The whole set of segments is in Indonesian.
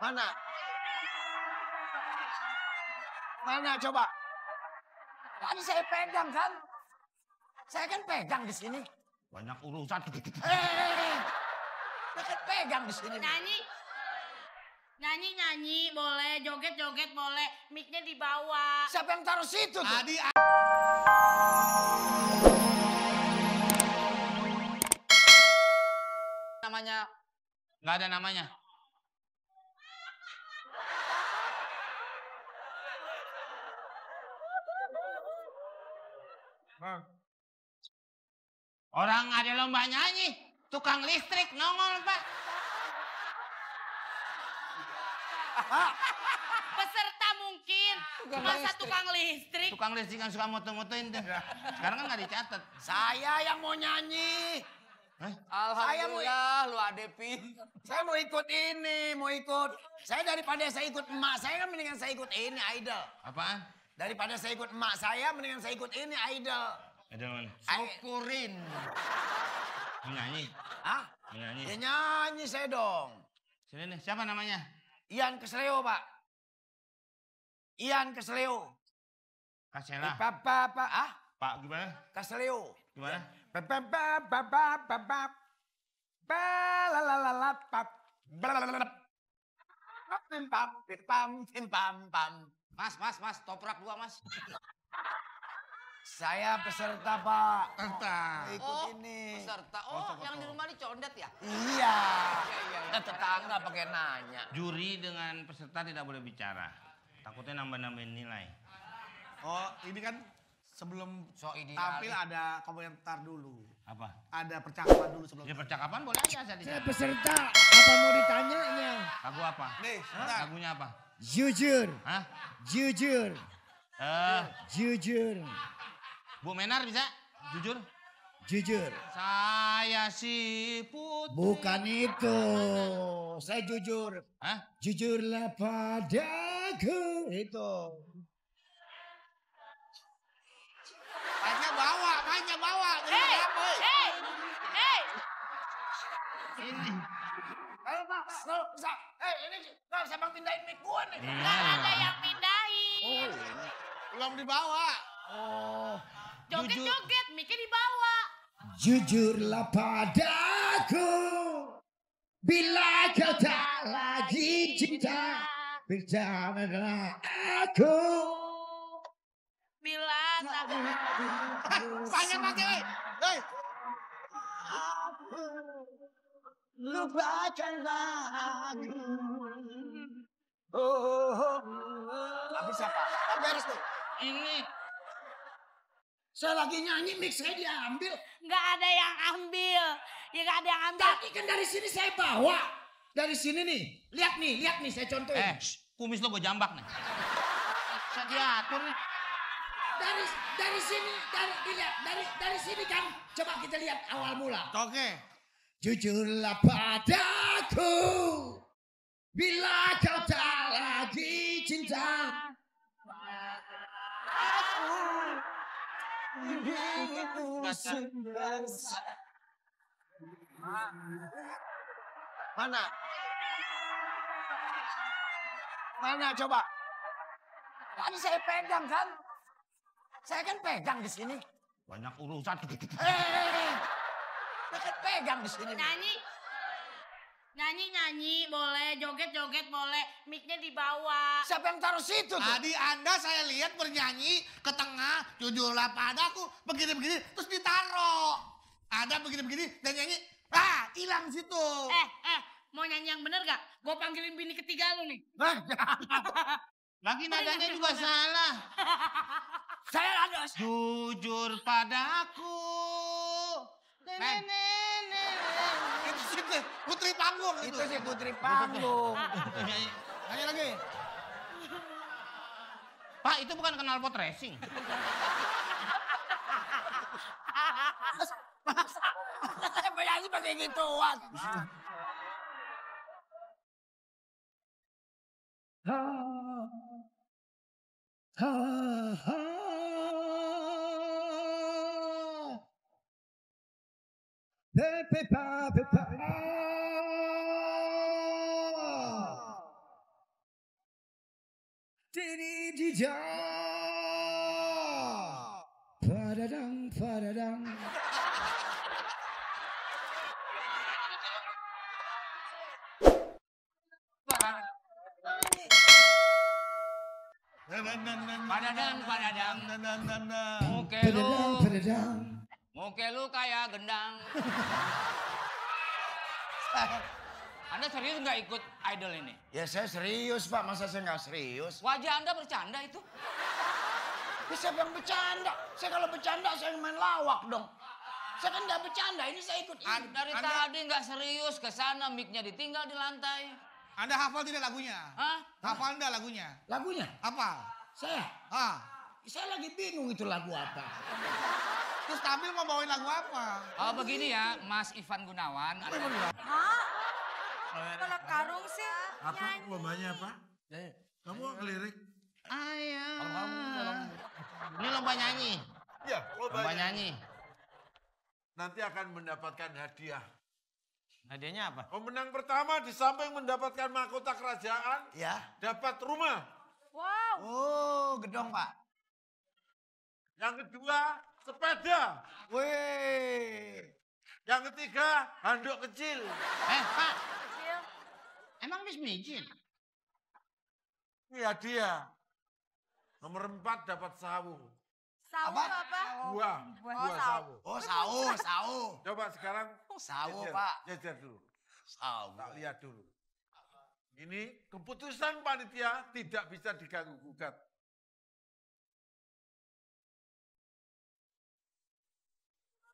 Mana? Mana coba? Tadi saya pegang kan? Saya kan pegang di sini. Banyak urusan. Saya kan pegang di sini. Nyanyi boleh, joget boleh, mic-nya dibawa. Siapa yang taruh situ tuh? Tadi Namanya nggak ada namanya. Orang ada lomba nyanyi, tukang listrik nongol, Pak. Peserta mungkin, masa tukang listrik. Tukang listrik kan suka moto-motoin tuh. Sekarang kan nggak dicatat. saya yang mau nyanyi. Alhamdulillah lu Adepi. Saya mau ikut ini, mau ikut. Saya daripada saya ikut emak saya kan mendingan saya ikut ini idol. Apaan? Daripada saya ikut emak saya mendingan saya ikut ini idol. Ada mana? Syukurin. Menyanyi. Hah? Menyanyi. Ya nyanyi saya dong. Sini nih, siapa namanya? Ian Kesleo, Pak. Ian Kesleo. Kasela. Pak gimana? Kesleo. Gimana? Mas, toprak gua, Mas. Saya peserta, Pak. Peserta. Ikut ini. Peserta. Yang di rumah ini condet ya? Iya. Tetangga pakai nanya. Juri dengan peserta tidak boleh bicara. Takutnya nambah-nambahin nilai. Oh, ini kan sebelum tampil ada komentar dulu. Apa? Ada percakapan dulu sebelum. Ya percakapan boleh aja saat Saya peserta, apa mau ditanyanya? Lagu apa? Nih, sebentar. Lagunya apa? Jujur, Hah? jujur, jujur, Bu Menar bisa? Jujur? jujur. Saya si putri. Bukan itu, saya jujur. Hah? Jujurlah padaku. Itu. Mainnya bawa. Hey. Ini. Ayo, Pak. Ini siapa pindahin mic gua nih? Nggak ada yang pindahin. Belum dibawa. Oh. Joget-joget, mic-nya dibawa. Jujurlah padaku. Bila kau tak lagi cinta. Berjanganlah aku. Bila tak... Banyak pakai, woi. Lupakanlah aku. Habis apa? Beres tuh. Ini. Saya lagi nyanyi, mix saya diambil. Nggak ada yang ambil. Ya nggak ada yang ambil. Tadi kan dari sini saya bawa. Dari sini nih. Lihat nih saya contohin. Kumis lo gue jambak nih. Bisa diatur nih. Dari sini, dari sini kan. Coba kita lihat awal mula. Oke. Jujurlah padaku. Bila kau tak lagi cinta. Mana? Mana coba? Tadi saya pegang kan? Saya kan pegang di sini. Banyak urusan. Saya kan pegang di sini. Nyanyi boleh, joget boleh, mic-nya dibawa. Siapa yang taruh situ tuh? Tadi Anda saya lihat bernyanyi ke tengah, jujurlah padaku, begini-begini, terus ditaruh. Ada begini-begini dan nyanyi, hilang situ. Mau nyanyi yang bener gak? Gue panggilin bini ketiga lu nih. Lagi nadanya juga salah. Saya ada. Jujur padaku. Itu sih putri panggung Itu sih putri panggung. Nyanyi lagi. Pak, itu bukan knalpot racing. Saya penyanyi pakai gituan. Pepe pa pepe. Didi dida. Padadang padadang. Padadang, padadang. Muke lu, Padadang padadang. muke lu kayak gendang. Anda serius nggak ikut idol ini? Ya saya serius Pak, masa saya nggak serius? Wajah Anda bercanda itu. Ya, siapa yang bercanda? Saya kalau bercanda saya main lawak dong. Saya kan nggak bercanda, ini saya ikut ini. Dari tadi nggak serius ke sana, mic-nya ditinggal di lantai. Anda hafal tidak lagunya? Hah? Hafal Anda lagunya? Lagunya? Apa? Saya? Ah, Saya lagi bingung itu lagu apa. terus tampil mau bawain lagu apa? Oh begini ya, Mas Ivan Gunawan. Kalau karung sih Apa lombanya apa? Kamu ngelirik? Ini lomba nyanyi. Iya, Lomba nyanyi. Nanti akan mendapatkan hadiah. Hadiahnya apa? Pemenang pertama di samping mendapatkan mahkota kerajaan, Ya. dapat rumah. wow. Oh, gedong Pak. Yang kedua, sepeda. Wih. Yang ketiga, handuk kecil. Pak, Kecil. emang bis micin? Ini hadiah. Nomor 4 dapat sawu. Sawu Apa? tuh apa? Buah, buah sawu. Oh, sawu. Coba sekarang Sawu jejer, Pak. jejer dulu. Sawu. Tak lihat dulu. Ini keputusan panitia tidak bisa diganggu gugat.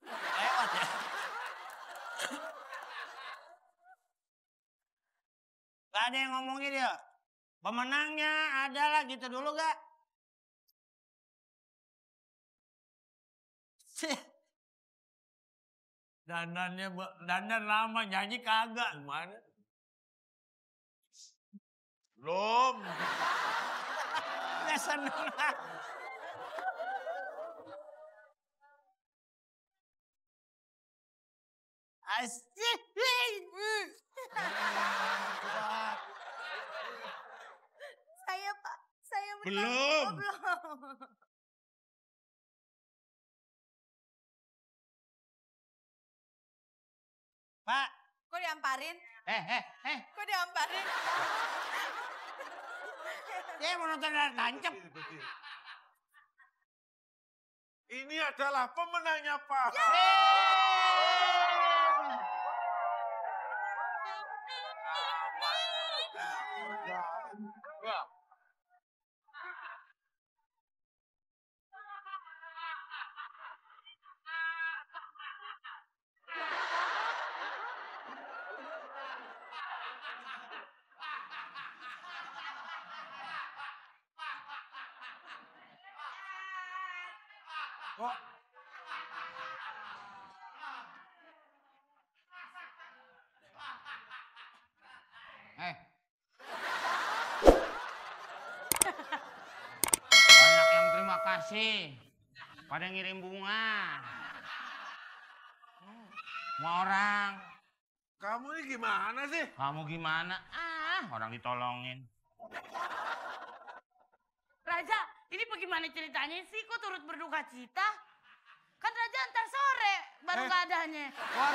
Lewat ya. Gak ada yang ngomongin ya. Pemenangnya adalah gitu dulu gak? Dandan lama nyanyi kagak gimana? Belum. Ya seneng lah. Asik. Saya Pak, saya menang. Belum. Oh, belum. Pak, Kok diamparin? Kok diamparin? saya mau nonton layar tancap. Ini adalah pemenangnya Pak. Banyak yang terima kasih. Pada ngirim bunga. Semua orang. Kamu ini gimana sih? Kamu gimana? Orang ditolongin. Raja, ini bagaimana ceritanya sih? Kok turut berduka cita? Kan Raja ntar sore baru keadaannya. War,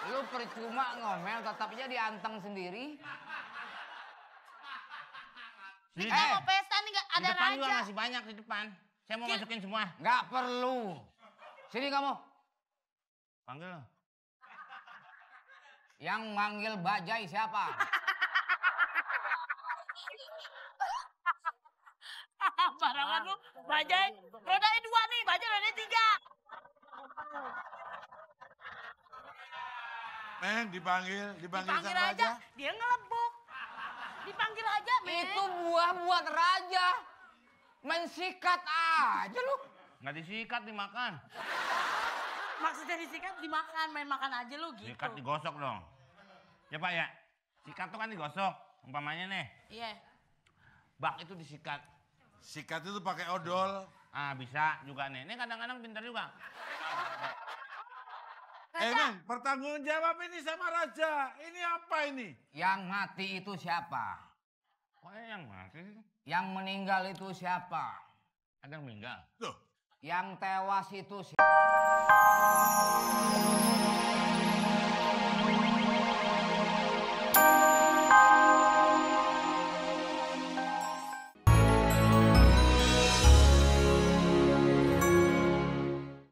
lu percuma ngomel, tetapnya dianteng sendiri. Di, Kita mau pesta nih nggak di ada depan juga Raja. masih banyak di depan. Saya mau masukin semua. Nggak perlu. Sini kamu. Panggil. Yang manggil Bajai siapa? Barangan lu, Bajai. Rodanya 2 nih, Bajai rodanya 3. Dipanggil Dipanggil sang Raja, dia ngelebuk. Dipanggil aja, men. Itu buah buat raja. Mensikat aja lu. Nggak disikat, dimakan. Maksudnya disikat dimakan, main makan aja lu gitu. Sikat digosok dong. Ya Pak ya. Sikat tuh kan digosok. Umpamanya nih. Iya. Bak itu disikat. Sikat itu pakai odol. Bisa juga nih. Ini kadang-kadang pintar juga. Raja, bertanggung jawab ini sama Raja. Ini apa ini? Yang mati itu siapa? Kok yang mati? Yang meninggal itu siapa? Ada yang meninggal. Loh, Yang tewas itu siapa?